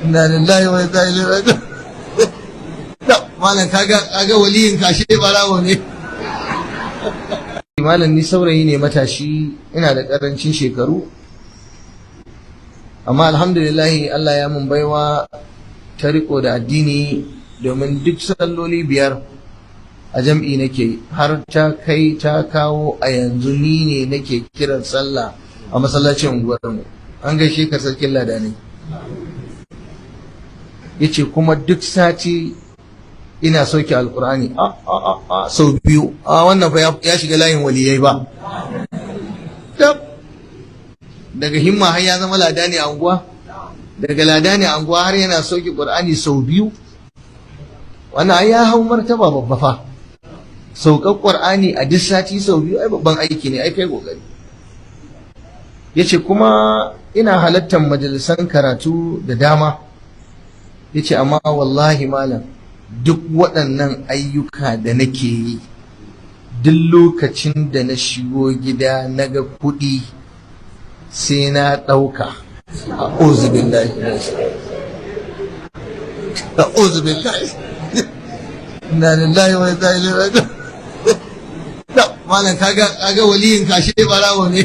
inna lillahi wa inna ilaihi raji'un. Malam kaga waliyin kashe barawo ne. Malam ni saurayi ne matashi, ina da karancin shekaru, amma alhamdulillah Allah ya mun baiwa ta riko da addini, domin duk salloli 5 a jam'i nake, har ta kai ta kawo a yanzu ni ne nake kiran sallah a masallacin unguwarmu. An gaishe ka sarkin lada ne. Yace kuma duk sati ina sauke alkur'ani sau 2. Wannan fa ya shiga layin waliyai ba. Daga himma har ya zama ladani a unguwa, daga ladani a unguwa har yana sauke qur'ani sau 2. Wannan ai ya hau martaba babba fa. Saukar qur'ani a duk sati sau 2 ai babban aiki ne, ai kai kokari. Yace kuma ina halartar majalisan karatu da dama. Yace amma wallahi malam, duk waɗannan ayyuka da nake yi, duk lokacin da na shigo gida na ga kuɗi sai na ɗauka. A'udhu billahi inna lillahi wa inna ilaihi raji'un. Malam kaga waliyin kashe barawo ne.